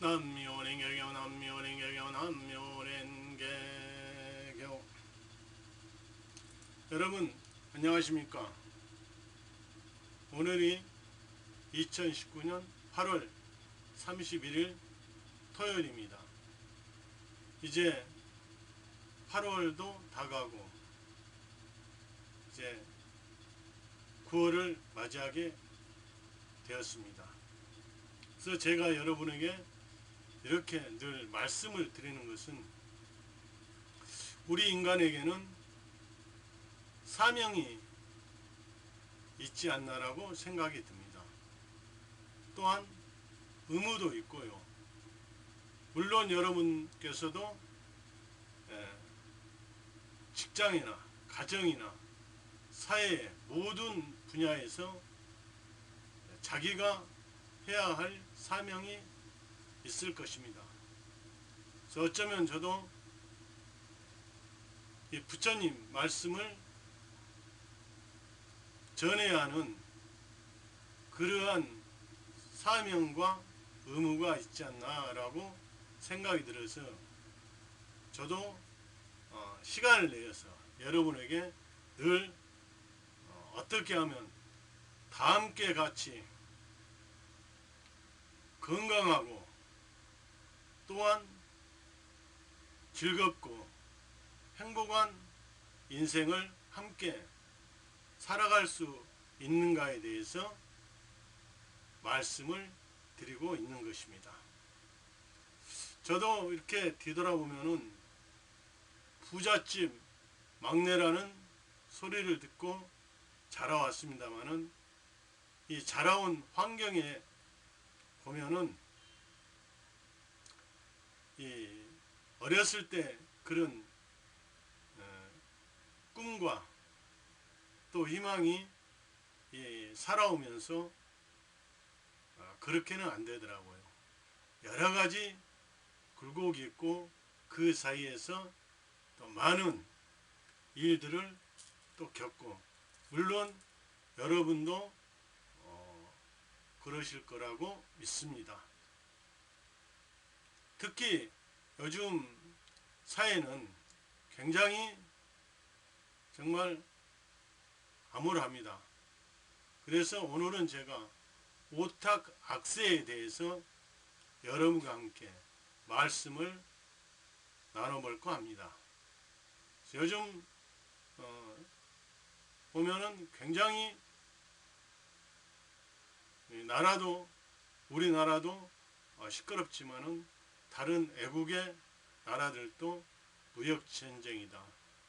남묘랭개교 남묘랭개교 남묘랭개교. 여러분 안녕하십니까. 오늘이 2019년 8월 31일 토요일입니다. 이제 8월도 다가고 이제 9월을 맞이하게 되었습니다. 그래서 제가 여러분에게 이렇게 늘 말씀을 드리는 것은 우리 인간에게는 사명이 있지 않나라고 생각이 듭니다. 또한 의무도 있고요. 물론 여러분께서도 직장이나 가정이나 사회의 모든 분야에서 자기가 해야 할 사명이 있을 것입니다. 그래서 어쩌면 저도 이 부처님 말씀을 전해야 하는 그러한 사명과 의무가 있지 않나라고 생각이 들어서 저도 시간을 내어서 여러분에게 늘 어떻게 하면 다 함께 같이 건강하고 또한 즐겁고 행복한 인생을 함께 살아갈 수 있는가에 대해서 말씀을 드리고 있는 것입니다. 저도 이렇게 뒤돌아보면은 부잣집 막내라는 소리를 듣고 자라왔습니다마는 이 자라온 환경에 보면은 이 어렸을 때 그런 꿈과 또 희망이 살아오면서 그렇게는 안 되더라고요. 여러 가지 굴곡이 있고 그 사이에서 또 많은 일들을 또 겪고, 물론 여러분도 그러실 거라고 믿습니다. 특히 요즘 사회는 굉장히 정말 암울합니다. 그래서 오늘은 제가 오탁 악세에 대해서 여러분과 함께 말씀을 나눠볼까 합니다. 요즘 보면은 굉장히 우리나라도 시끄럽지만은 다른 외국의 나라들도 무역전쟁이다,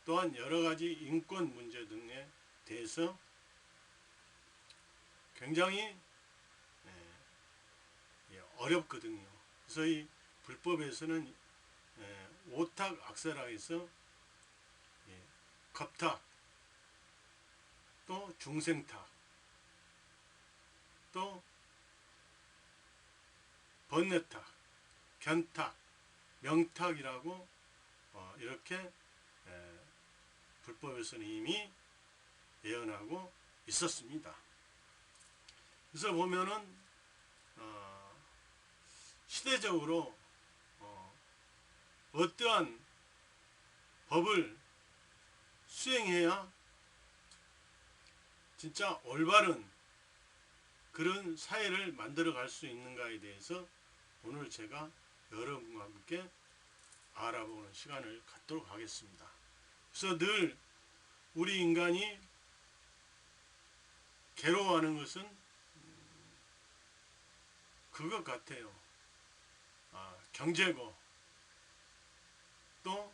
또한 여러가지 인권 문제 등에 대해서 굉장히 어렵거든요. 그래서 이 불법에서는 오탁 악세라고 해서 겁탁, 또 중생탁, 또 번뇌탁, 견탁, 명탁이라고 이렇게 불법에서는 이미 예언하고 있었습니다. 그래서 보면은 시대적으로 어떠한 법을 수행해야 진짜 올바른 그런 사회를 만들어 갈 수 있는가에 대해서 오늘 제가 여러분과 함께 알아보는 시간을 갖도록 하겠습니다. 그래서 늘 우리 인간이 괴로워하는 것은 그것 같아요. 경제고, 또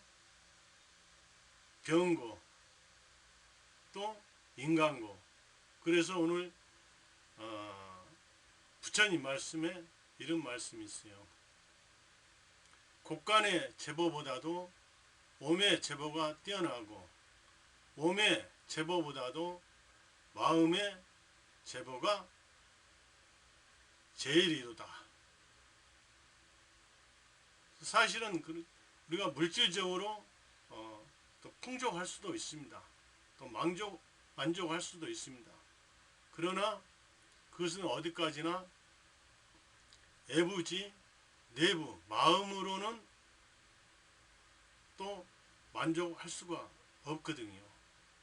병고, 또 인간고. 그래서 오늘 부처님 말씀에 이런 말씀이 있어요. 곡간의 제보보다도 몸의 제보가 뛰어나고, 몸의 제보보다도 마음의 제보가 제일이로다. 사실은 우리가 물질적으로 또 풍족할 수도 있습니다. 또 만족할 수도 있습니다. 그러나 그것은 어디까지나 애부지 내부 마음으로는 또 만족할 수가 없거든요.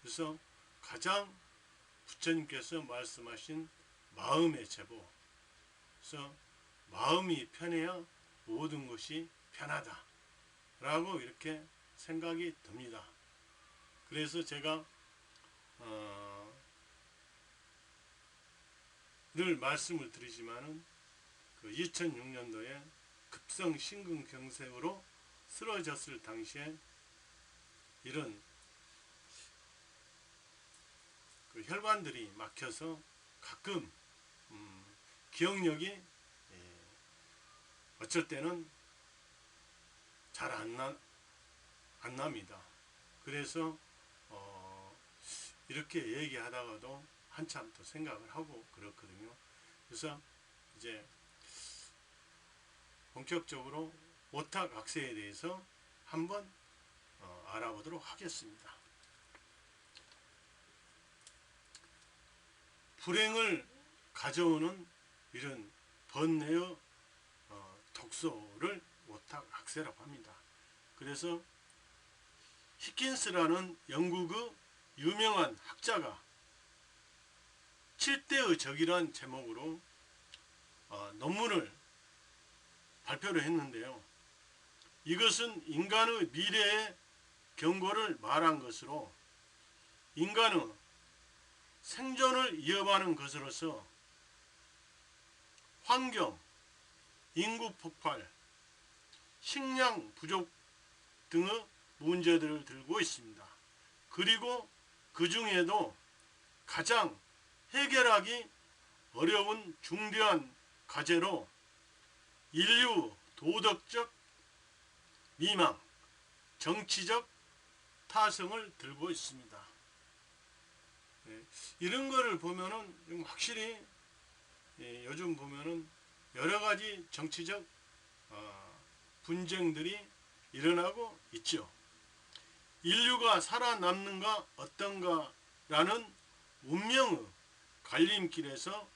그래서 가장 부처님께서 말씀하신 마음의 제보, 그래서 마음이 편해야 모든 것이 편하다 라고 이렇게 생각이 듭니다. 그래서 제가 늘 말씀을 드리지만은 그 2006년도에 급성 심근경색으로 쓰러졌을 당시에 이런 그 혈관들이 막혀서 가끔 기억력이 어쩔 때는 잘 안 납니다. 그래서 이렇게 얘기하다가도 한참 더 생각을 하고 그렇거든요. 그래서 이제 본격적으로 오탁악세에 대해서 한번 알아보도록 하겠습니다. 불행을 가져오는 이런 번뇌의 독소를 오탁악세라고 합니다. 그래서 히킨스라는 영국의 유명한 학자가 7대의 적이란 제목으로 논문을 발표를 했는데요. 이것은 인간의 미래의 경고를 말한 것으로 인간의 생존을 이어가는 것으로서 환경, 인구 폭발, 식량 부족 등의 문제들을 들고 있습니다. 그리고 그 중에도 가장 해결하기 어려운 중대한 과제로 인류 도덕적 미망, 정치적 타성을 들고 있습니다. 이런 거를 보면은 확실히 요즘 보면은 여러 가지 정치적 분쟁들이 일어나고 있죠. 인류가 살아남는가 어떤가라는 운명의 갈림길에서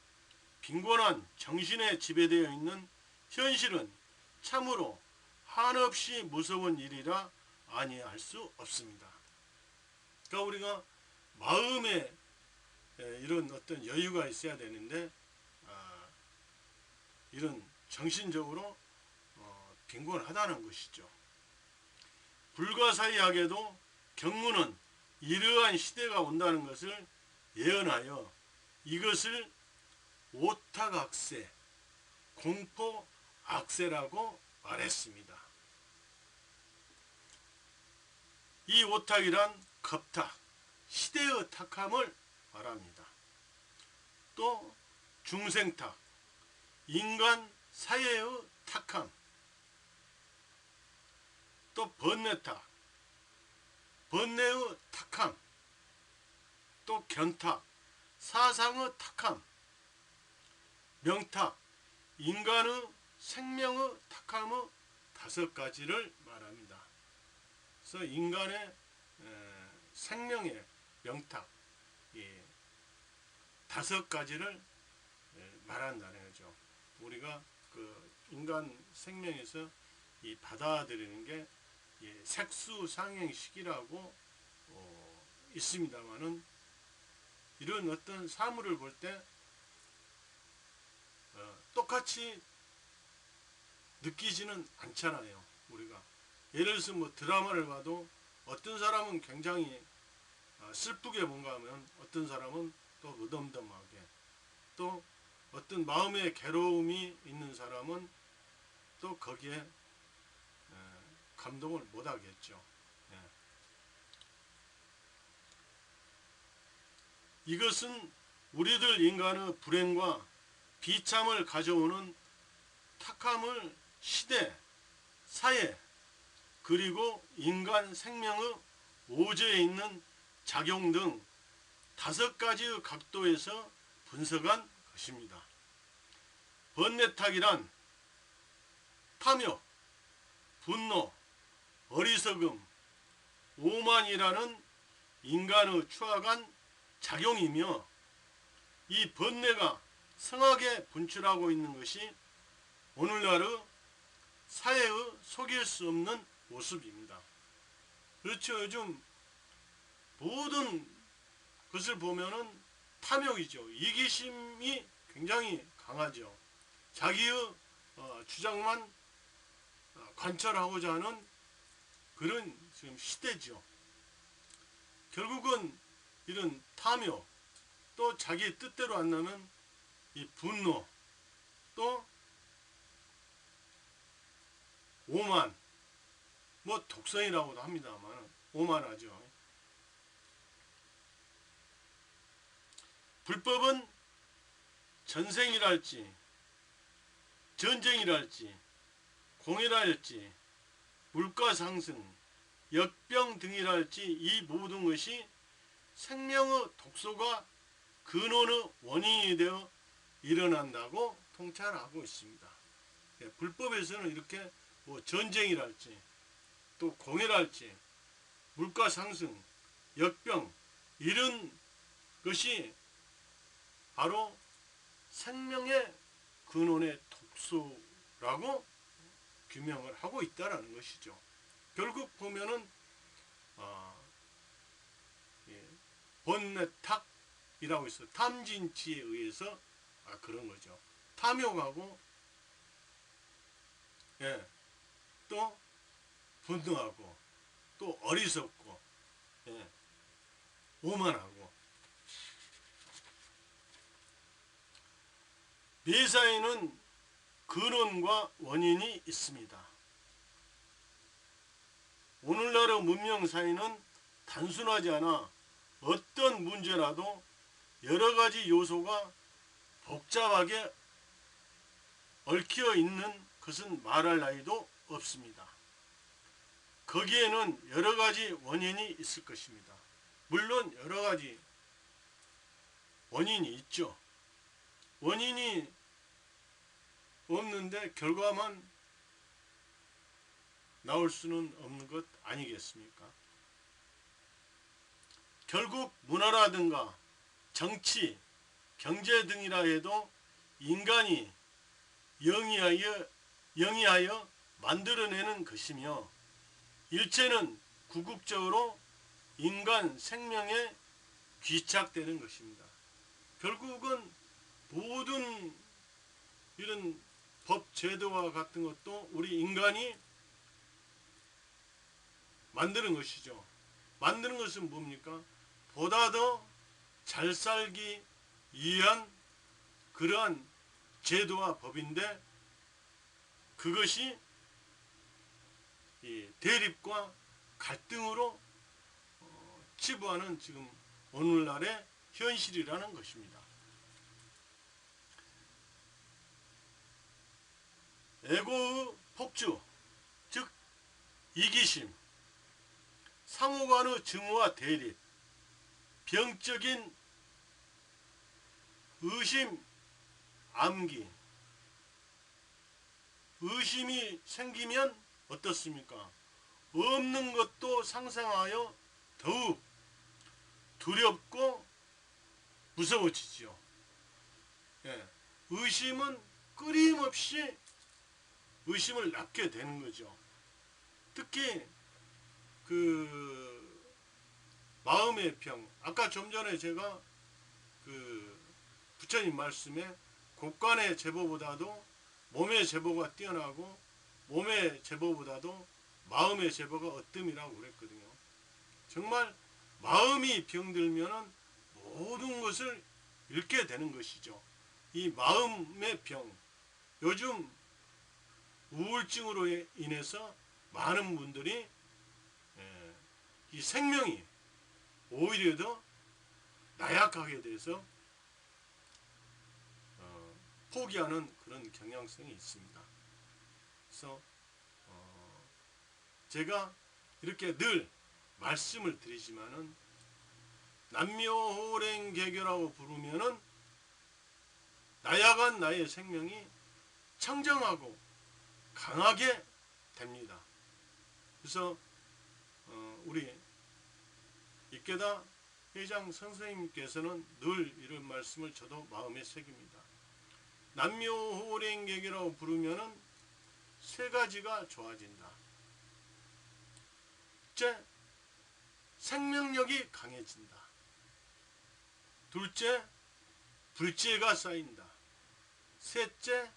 빈곤한 정신에 지배되어 있는 현실은 참으로 한없이 무서운 일이라 아니할 수 없습니다. 그러니까 우리가 마음에 이런 어떤 여유가 있어야 되는데 이런 정신적으로 빈곤하다는 것이죠. 불가사의하게도 경문은 이러한 시대가 온다는 것을 예언하여 이것을 오탁악세, 공포악세라고 말했습니다. 이 오탁이란 겁탁, 시대의 탁함을 말합니다. 또 중생탁, 인간 사회의 탁함, 또 번뇌탁, 번뇌의 탁함, 또 견탁, 사상의 탁함, 명탁, 인간의 생명의 탁함의 5가지를 말합니다. 그래서 인간의 생명의 명탁, 5가지를 말한다는 거죠. 우리가 그 인간 생명에서 이 받아들이는 게 색수상행식이라고 있습니다만은 이런 어떤 사물을 볼 때 똑같이 느끼지는 않잖아요. 우리가 예를 들어서 뭐 드라마를 봐도 어떤 사람은 굉장히 슬프게 뭔가 하면 어떤 사람은 또 무덤덤하게, 또 어떤 마음의 괴로움이 있는 사람은 또 거기에 감동을 못하겠죠. 이것은 우리들 인간의 불행과 비참을 가져오는 탁함을 시대, 사회, 그리고 인간 생명의 오저에 있는 작용 등 5가지의 각도에서 분석한 것입니다. 번뇌탁이란 탐욕, 분노, 어리석음, 오만이라는 인간의 추악한 작용이며, 이 번뇌가 성하게 분출하고 있는 것이 오늘날의 사회의 속일 수 없는 모습입니다. 그렇죠. 요즘 모든 것을 보면은 탐욕이죠. 이기심이 굉장히 강하죠. 자기의 주장만 관철하고자 하는 그런 지금 시대죠. 결국은 이런 탐욕, 또 자기 뜻대로 안 나면 이 분노, 또 오만, 뭐 독선이라고도 합니다만 오만하죠. 불법은 전생이랄지 전쟁이랄지 공해랄지 물가 상승, 역병 등이랄지 이 모든 것이 생명의 독소가 근원의 원인이 되어 일어난다고 통찰하고 있습니다. 불법에서는 이렇게 뭐 전쟁이랄지 또 공해랄지 물가 상승, 역병 이런 것이 바로 생명의 근원의 독소라고 규명을 하고 있다는 것이죠. 결국 보면은 번뇌탁이라고 있어요. 탐진치에 의해서 그런 거죠. 탐욕하고 또 분노하고 또 어리석고 오만하고 매사에는 근원과 원인이 있습니다. 오늘날의 문명사회는 단순하지 않아 어떤 문제라도 여러가지 요소가 복잡하게 얽혀 있는 것은 말할 나위도 없습니다. 거기에는 여러가지 원인이 있을 것입니다. 물론 여러가지 원인이 있죠. 원인이 없는데 결과만 나올 수는 없는 것 아니겠습니까? 결국 문화라든가 정치, 경제 등이라 해도 인간이 영위하여 만들어내는 것이며 일체는 궁극적으로 인간 생명에 귀착되는 것입니다. 결국은 모든 이런 법, 제도와 같은 것도 우리 인간이 만드는 것이죠. 만드는 것은 뭡니까? 보다 더 잘 살기 위한 그러한 제도와 법인데 그것이 이 대립과 갈등으로 치부하는 지금 오늘날의 현실이라는 것입니다. 에고의 폭주, 즉 이기심, 상호간의 증오와 대립, 병적인 의심, 암기. 의심이 생기면 어떻습니까? 없는 것도 상상하여 더욱 두렵고 무서워지죠. 의심은 끊임없이 의심을 낳게 되는 거죠. 특히 그 마음의 병, 아까 좀 전에 제가 그 부처님 말씀에 곡간의 제보보다도 몸의 제보가 뛰어나고 몸의 제보보다도 마음의 제보가 어뜸이라고 그랬거든요. 정말 마음이 병들면은 모든 것을 잃게 되는 것이죠. 이 마음의 병, 요즘 우울증으로 인해서 많은 분들이 이 생명이 오히려 더 나약하게 돼서 포기하는 그런 경향성이 있습니다. 그래서 제가 이렇게 늘 말씀을 드리지만은 남묘호랭개교라고 부르면은 나약한 나의 생명이 청정하고 강하게 됩니다. 그래서 우리 이깨다 회장 선생님께서는 늘 이런 말씀을 저도 마음에 새깁니다. 남묘호랭개교라고 부르면은 세 가지가 좋아진다. 첫째, 생명력이 강해진다. 둘째, 불지혜가 쌓인다. 셋째,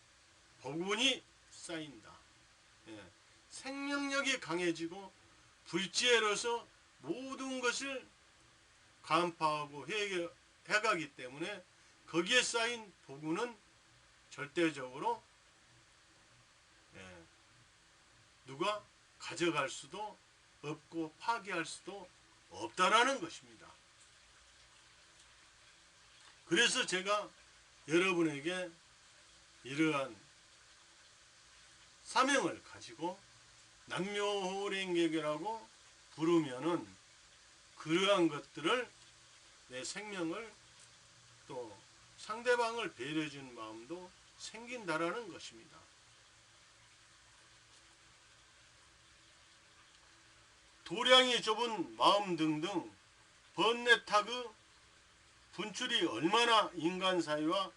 복운이 쌓인다. 예, 생명력이 강해지고 불지혜로서 모든 것을 간파하고 해가기 때문에 거기에 쌓인 복운은 절대적으로 누가 가져갈 수도 없고 파괴할 수도 없다라는 것입니다. 그래서 제가 여러분에게 이러한 사명을 가지고 남묘호랭개교라고 부르면은 그러한 것들을 내 생명을 또 상대방을 배려해주는 마음도 생긴다라는 것입니다. 도량이 좁은 마음 등등 번뇌탁의 분출이 얼마나 인간 사회와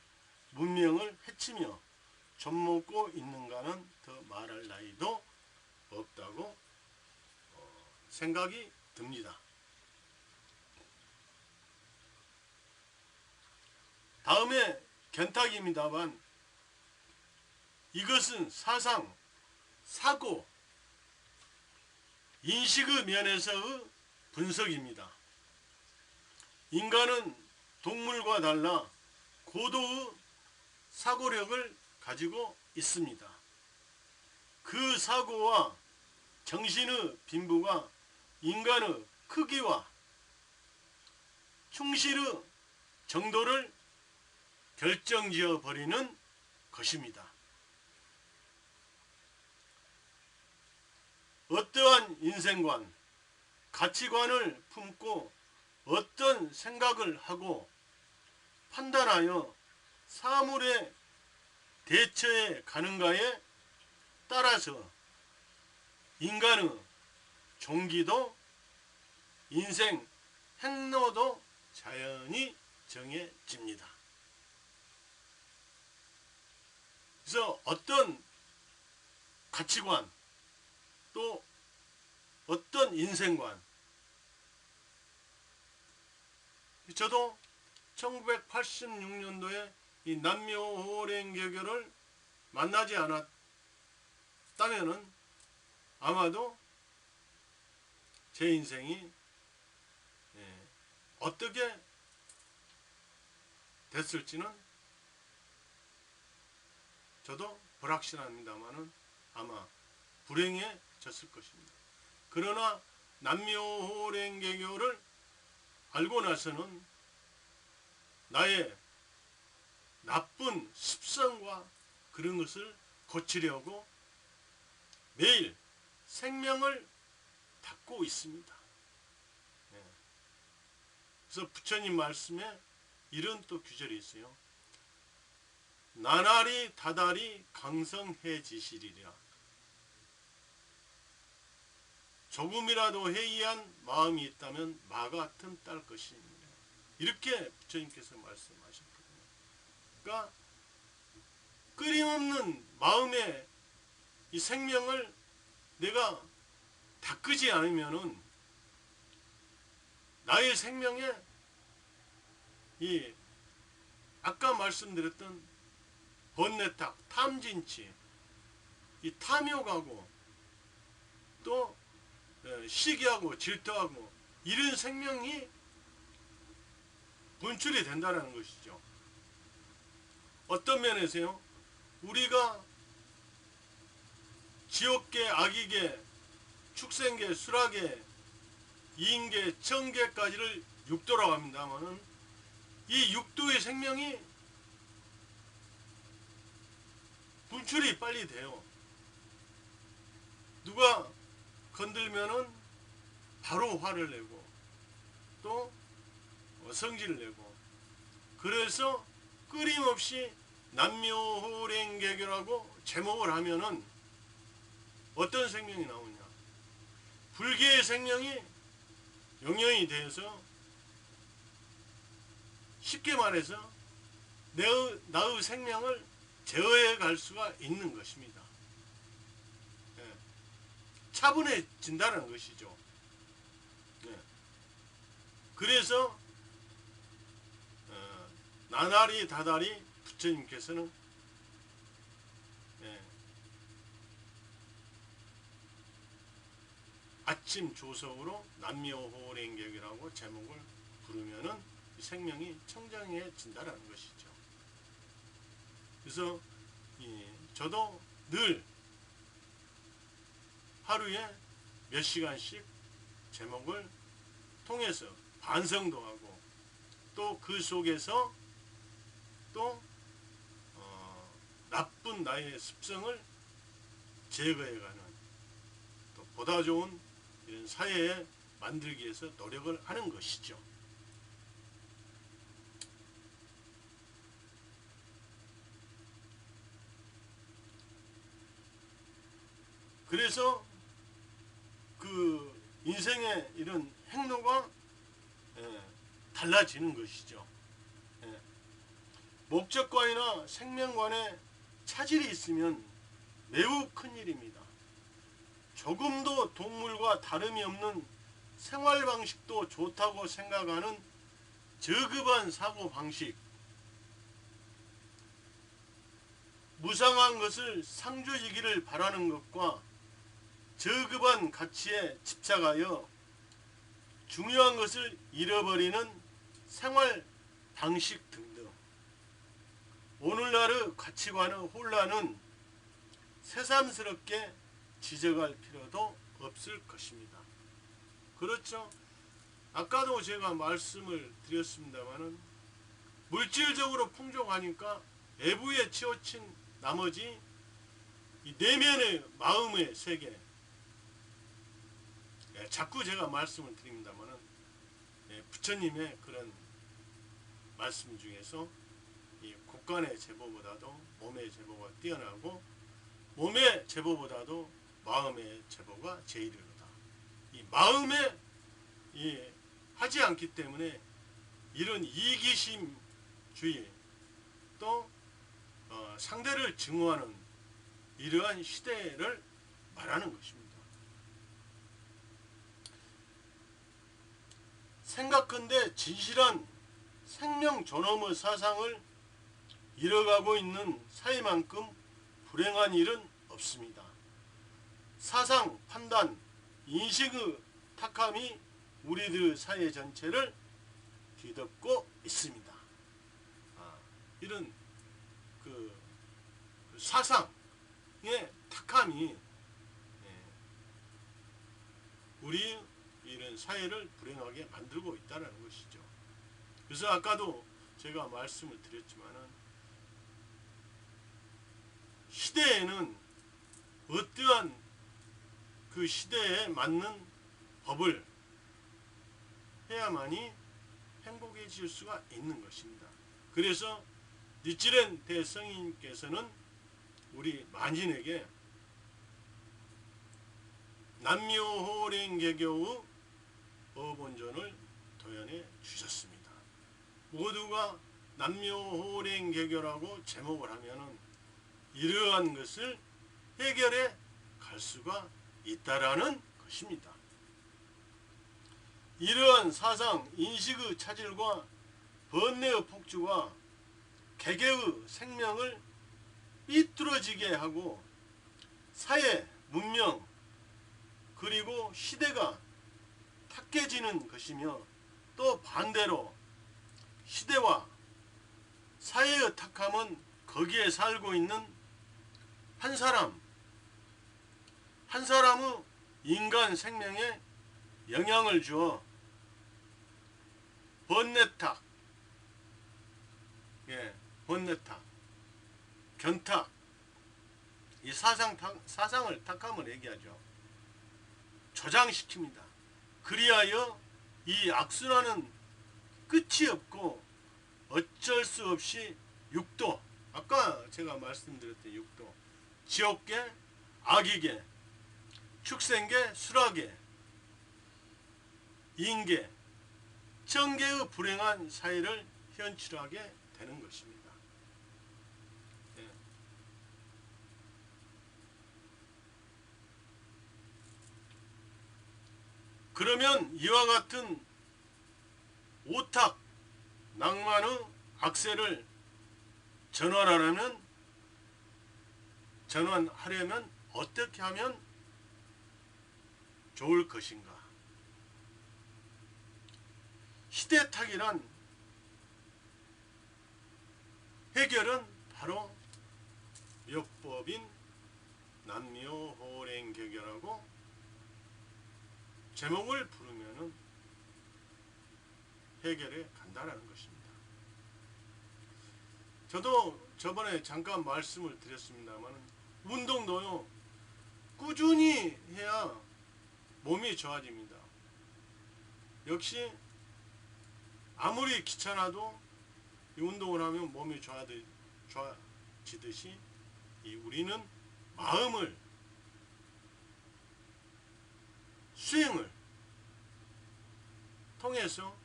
문명을 해치며 좀먹고 있는가는 더 말할 나위도 없다고 생각이 듭니다. 다음에 견탁입니다만 이것은 사상, 사고, 인식의 면에서의 분석입니다. 인간은 동물과 달라 고도의 사고력을 가지고 있습니다. 그 사고와 정신의 빈부가 인간의 크기와 충실의 정도를 결정지어 버리는 것입니다. 어떠한 인생관, 가치관을 품고 어떤 생각을 하고 판단하여 사물에 대처해 가는가에 따라서 인간의 종기도 인생 행로도 자연히 정해집니다. 그래서 어떤 가치관 또 어떤 인생관, 저도 1986년도에 이 남묘호랭개교를 만나지 않았다면은 아마도 제 인생이 어떻게 됐을지는 저도 불확실합니다만은 아마 불행해졌을 것입니다. 그러나 남묘호랭개교를 알고 나서는 나의 나쁜 습성과 그런 것을 고치려고 매일 생명을 닦고 있습니다. 그래서 부처님 말씀에 이런 또 규절이 있어요. 나날이 다달이 강성해지시리라. 조금이라도 해이한 마음이 있다면 마 같은 딸 것입니다. 이렇게 부처님께서 말씀하셨거든요. 그러니까 끊임없는 마음의 이 생명을 내가 닦지 않으면은 나의 생명에 이 아까 말씀드렸던 번뇌탁, 탐진치, 이 탐욕하고 또 시기하고 질투하고 이런 생명이 분출이 된다는 것이죠. 어떤 면에서요? 우리가 지옥계, 악의계, 축생계, 수락계, 인계, 천계까지를 육도라고 합니다만은 이 육도의 생명이 분출이 빨리 돼요. 누가 건들면은 바로 화를 내고 또 성질을 내고, 그래서 끊임없이 남묘호랭개교라고 제목을 하면은 어떤 생명이 나오냐? 불교의 생명이 영영이 돼서 쉽게 말해서 나의 생명을 제어해 갈 수가 있는 것입니다. 차분해진다는 것이죠. 네. 그래서 나날이 다달이 부처님께서는 아침 조석으로 남묘호랭객이라고 제목을 부르면은 생명이 청정해진다는 것이죠. 그래서 저도 늘 하루에 몇 시간씩 제목을 통해서 반성도 하고 또 그 속에서 또 나쁜 나의 습성을 제거해가는 또 보다 좋은 이런 사회에 만들기 위해서 노력을 하는 것이죠. 그래서 그 인생의 이런 행로가 달라지는 것이죠. 목적관이나 생명관에 차질이 있으면 매우 큰일입니다. 조금도 동물과 다름이 없는 생활방식도 좋다고 생각하는 저급한 사고방식, 무상한 것을 상주이기를 바라는 것과 저급한 가치에 집착하여 중요한 것을 잃어버리는 생활방식 등등, 오늘날의 가치관의 혼란은 새삼스럽게 지적할 필요도 없을 것입니다. 그렇죠? 아까도 제가 말씀을 드렸습니다마는 물질적으로 풍족하니까 외부에 치우친 나머지 이 내면의 마음의 세계, 자꾸 제가 말씀을 드립니다마는 부처님의 그런 말씀 중에서 이 국간의 제보보다도 몸의 제보가 뛰어나고 몸의 제보보다도 마음의 제보가 제일이로다. 이 마음에 하지 않기 때문에 이런 이기심주의 또 상대를 증오하는 이러한 시대를 말하는 것입니다. 생각컨대 진실한 생명 존엄의 사상을 잃어가고 있는 사회만큼 불행한 일은 없습니다. 사상, 판단, 인식의 탁함이 우리들 사회 전체를 뒤덮고 있습니다. 이런 그 사상의 탁함이 우리 이런 사회를 불행하게 만들고 있다는 것이죠. 그래서 아까도 제가 말씀을 드렸지만은 시대에는 어떠한 그 시대에 맞는 법을 해야만이 행복해질 수가 있는 것입니다. 그래서 니찌렌 대성인께서는 우리 만인에게 남묘호랭개교의 어본전을 도연해 주셨습니다. 모두가 남묘호랭개교라고 제목을 하면은 이러한 것을 해결해 갈 수가 있다라는 것입니다. 이러한 사상, 인식의 차질과 번뇌의 폭주가 개개의 생명을 삐뚤어지게 하고 사회, 문명, 그리고 시대가 탁해지는 것이며 또 반대로 시대와 사회의 탁함은 거기에 살고 있는 한 사람의 인간 생명에 영향을 주어 번뇌탁, 번뇌탁, 견탁, 이 사상을 탁함을 얘기하죠. 조장시킵니다. 그리하여 이 악순환은 끝이 없고 어쩔 수 없이 육도, 아까 제가 말씀드렸던 육도, 지옥계, 악의계, 축생계, 수락계, 인계, 정계의 불행한 사회를 현출하게 되는 것입니다. 그러면 이와 같은 오탁, 낭만의 악세를 전환하려면 어떻게 하면 좋을 것인가? 희대탁이란 해결은 바로 묘법인 남묘호랭개결하고 제목을 부르면은 해결에 간다라는 것입니다. 저도 저번에 잠깐 말씀을 드렸습니다만 운동도요 꾸준히 해야 몸이 좋아집니다. 역시 아무리 귀찮아도 이 운동을 하면 몸이 좋아지듯이 우리는 마음을 수행을 통해서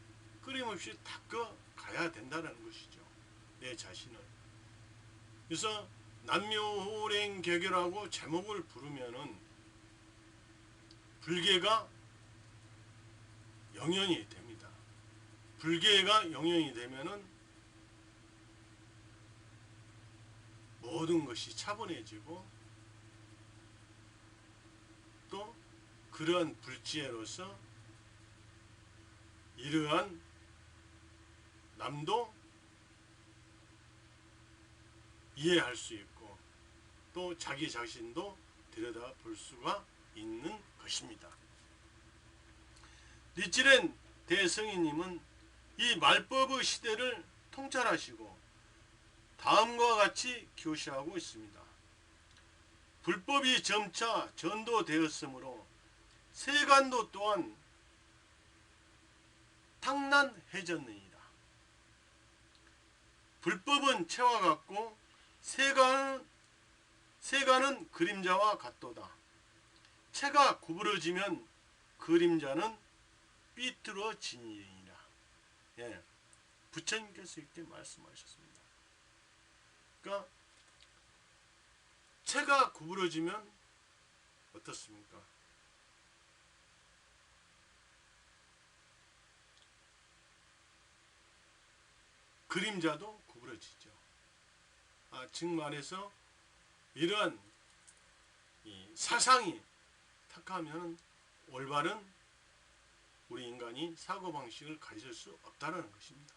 끊임없이 닦아 가야 된다는 것이죠. 내 자신을. 그래서 남묘호랭개결하고 제목을 부르면은 불계가 영연이 됩니다. 불계가 영연이 되면은 모든 것이 차분해지고 또 그러한 불지혜로서 이러한 남도 이해할 수 있고 또 자기 자신도 들여다볼 수가 있는 것입니다. 니찌렌 대성인님은 이 말법의 시대를 통찰하시고 다음과 같이 교시하고 있습니다. 불법이 점차 전도되었으므로 세간도 또한 탕난해졌느니라. 불법은 채와 같고 세간은 그림자와 같도다. 채가 구부러지면 그림자는 삐뚤어지니라. 예, 부처님께서 이렇게 말씀하셨습니다. 그러니까 채가 구부러지면 어떻습니까? 그림자도 구부러지죠. 즉 말해서 이러한 사상이 탁하면 올바른 우리 인간이 사고방식을 가질 수 없다는 것입니다.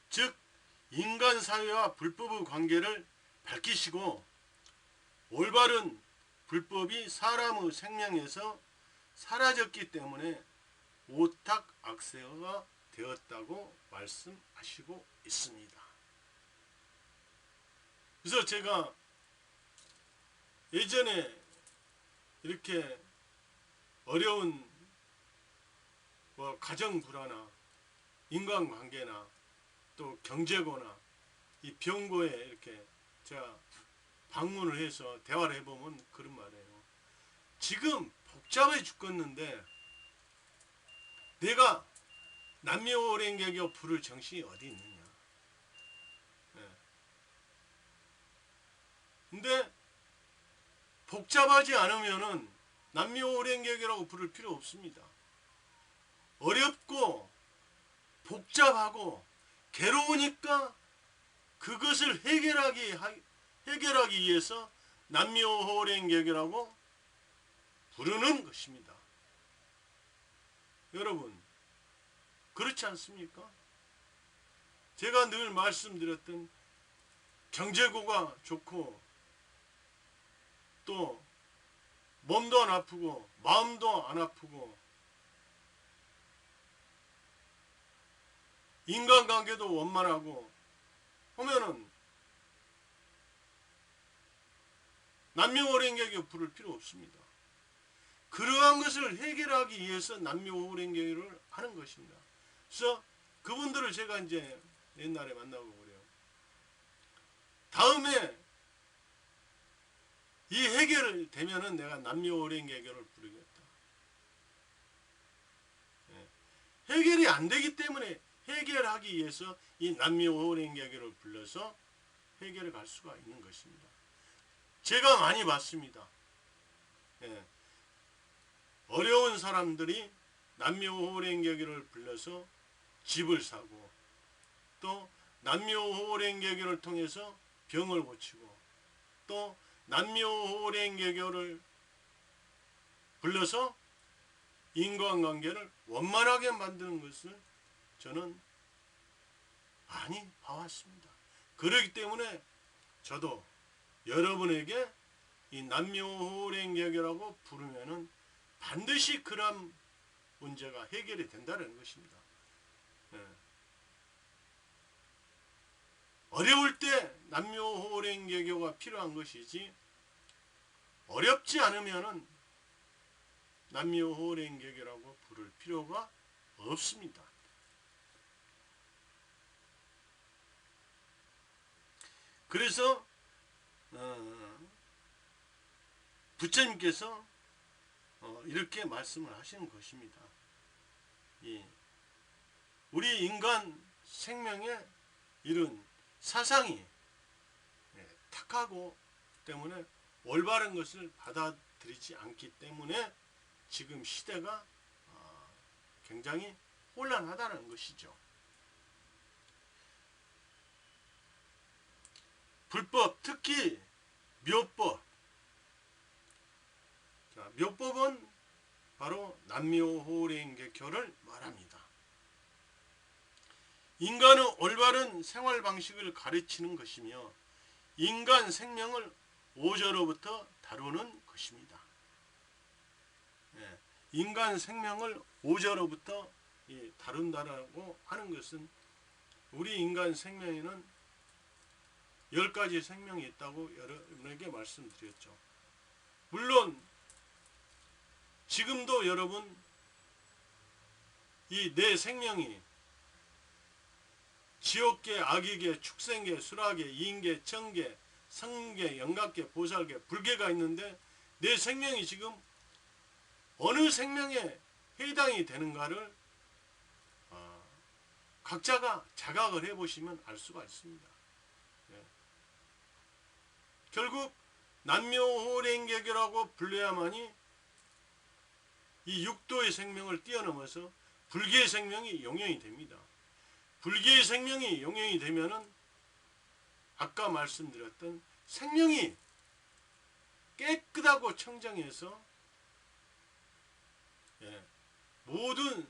즉 인간사회와 불법의 관계를 밝히시고 올바른 불법이 사람의 생명에서 사라졌기 때문에 오탁악세가 되었다고 말씀하시고 있습니다. 그래서 제가 예전에 이렇게 어려운 가정불화나 인간관계나 또 경제고나 이 병고에 이렇게 제가 방문을 해서 대화를 해보면 그런 말이에요. 지금 복잡해 죽겠는데 내가 남묘호랭개교 부를 정신이 어디 있느냐. 근데 복잡하지 않으면은 남묘호랭개교라고 부를 필요 없습니다. 어렵고 복잡하고 괴로우니까 그것을 해결하기 위해서 남묘호랭개교라고 부르는 것입니다. 여러분 그렇지 않습니까? 제가 늘 말씀드렸던 경제고가 좋고 또 몸도 안 아프고 마음도 안 아프고 인간관계도 원만하고 하면은 남묘호랭개교 부를 필요 없습니다. 그러한 것을 해결하기 위해서 남묘호랭개교를 하는 것입니다. 그래서 그분들을 제가 이제 옛날에 만나고 그래요. 다음에 이 해결이 되면은 내가 남묘호랭개교를 부르겠다. 해결이 안 되기 때문에 해결하기 위해서 이 남묘호랭개교를 불러서 해결해 갈 수가 있는 것입니다. 제가 많이 봤습니다. 예. 어려운 사람들이 남묘호랭개교를 불러서 집을 사고, 또 남묘호랭개교를 통해서 병을 고치고, 또 남묘호랭개교를 불러서 인간관계를 원만하게 만드는 것을 저는 많이 봐왔습니다. 그렇기 때문에 저도 여러분에게 이 남묘호랭개교라고 부르면은 반드시 그런 문제가 해결이 된다는 것입니다. 예. 어려울 때 남묘호랭개교가 필요한 것이지, 어렵지 않으면은 남묘호랭개교라고 부를 필요가 없습니다. 그래서 부처님께서 이렇게 말씀을 하시는 것입니다. 우리 인간 생명의 이런 사상이 탁하고 때문에 올바른 것을 받아들이지 않기 때문에 지금 시대가 굉장히 혼란하다는 것이죠. 불법, 특히 묘법. 자, 묘법은 바로 남묘호랭개교를 말합니다. 인간의 올바른 생활 방식을 가르치는 것이며 인간 생명을 오저로부터 다루는 것입니다. 예, 인간 생명을 오저로부터 다룬다라고 하는 것은, 우리 인간 생명에는 10가지 생명이 있다고 여러분에게 말씀드렸죠. 물론 지금도 여러분 이 내 생명이 지옥계, 악의계, 축생계, 수라계, 인계, 천계, 성계, 영각계, 보살계, 불계가 있는데 내 생명이 지금 어느 생명에 해당이 되는가를 각자가 자각을 해보시면 알 수가 있습니다. 네. 결국 남묘호랭개교라고 불러야만이 이 육도의 생명을 뛰어넘어서 불계의 생명이 용연이 됩니다. 불계의 생명이 용연이 되면은 아까 말씀드렸던 생명이 깨끗하고 청정해서 모든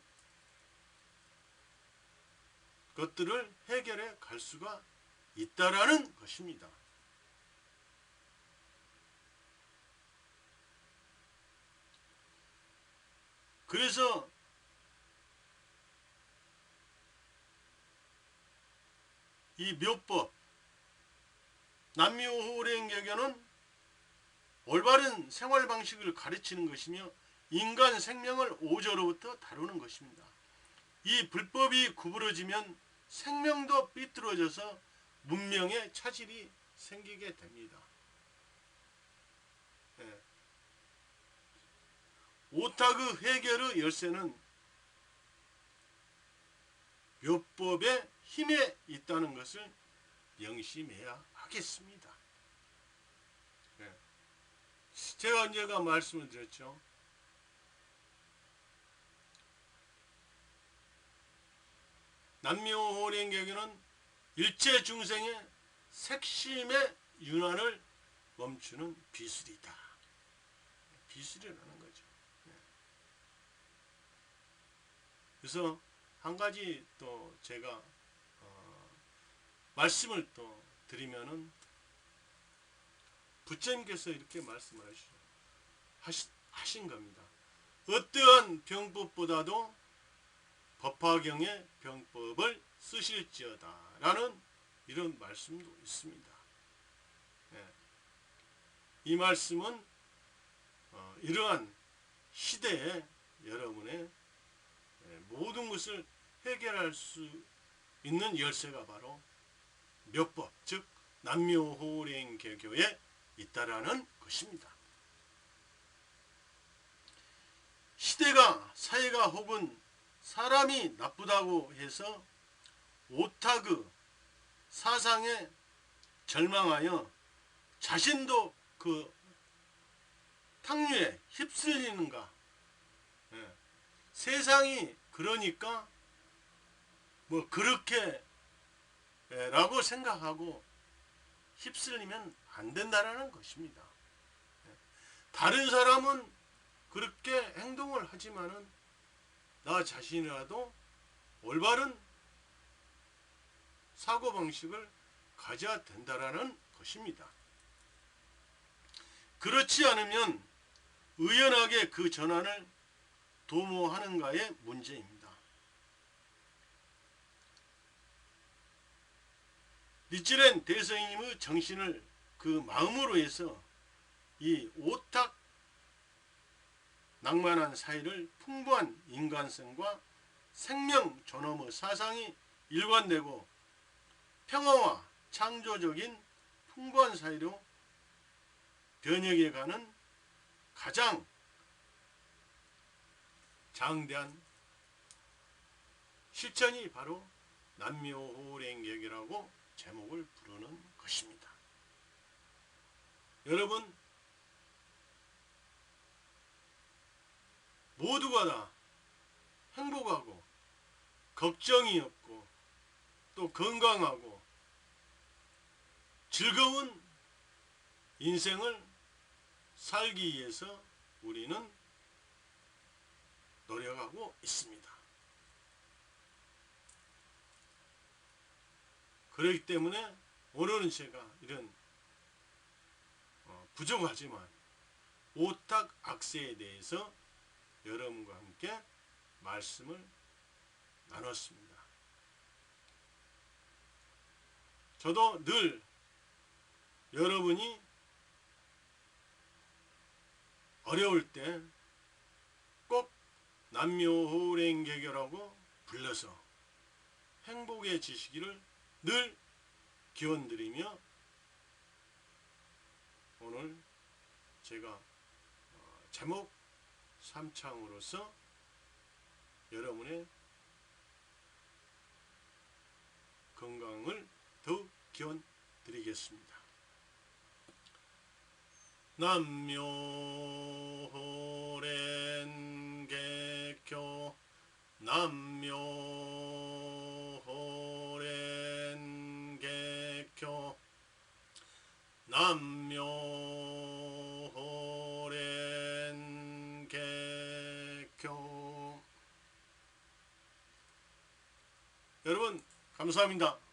것들을 해결해 갈 수가 있다라는 것입니다. 그래서 이 묘법, 남묘호랭개교는 올바른 생활 방식을 가르치는 것이며 인간 생명을 오저로부터 다루는 것입니다. 이 불법이 구부러지면 생명도 삐뚤어져서 문명의 차질이 생기게 됩니다. 오타그 해결의 열쇠는 묘법의 힘에 있다는 것을 명심해야 하겠습니다. 제가 언제가 말씀을 드렸죠. 남묘호랭개교는 일체 중생의 색심의 윤환을 멈추는 비술이다. 비술이라는 거죠. 그래서 한 가지 또 제가 말씀을 또 드리면은, 부처님께서 이렇게 말씀을 하신 겁니다. 어떠한 병법보다도 법화경의 병법을 쓰실지어다 라는 이런 말씀도 있습니다. 이 말씀은 이러한 시대에 여러분의 모든 것을 해결할 수 있는 열쇠가 바로 묘법, 즉 남묘호랭개교에 있다라는 것입니다. 시대가, 사회가 혹은 사람이 나쁘다고 해서 오타그 사상에 절망하여 자신도 그 탕류에 휩쓸리는가? 예. 세상이 그러니까 뭐 그렇게 라고 생각하고 휩쓸리면 안 된다라는 것입니다. 다른 사람은 그렇게 행동을 하지만은 나 자신이라도 올바른 사고방식을 가져야 된다라는 것입니다. 그렇지 않으면 의연하게 그 전환을 도모하는가의 문제입니다. 니츠렌 대성님의 정신을 그 마음으로 해서 이 오탁 낭만한 사회를 풍부한 인간성과 생명 존엄의 사상이 일관되고 평화와 창조적인 풍부한 사회로 변혁해가는 가장 장대한 실천이 바로 남묘호랭객이라고 제목을 부르는 것입니다. 여러분, 모두가 다 행복하고 걱정이 없고 또 건강하고 즐거운 인생을 살기 위해서 우리는 노력하고 있습니다. 그렇기 때문에 오늘은 제가 이런 부족하지만 오탁 악세에 대해서 여러분과 함께 말씀을 나눴습니다. 저도 늘 여러분이 어려울 때 꼭 남묘호랭개교라고 불러서 행복해지시기를 늘 기원드리며 오늘 제가 제목 삼창으로서 여러분의 건강을 더욱 기원드리겠습니다. 남묘호랭개교 남묘호랭개교 남묘호랭개교 여러분 감사합니다.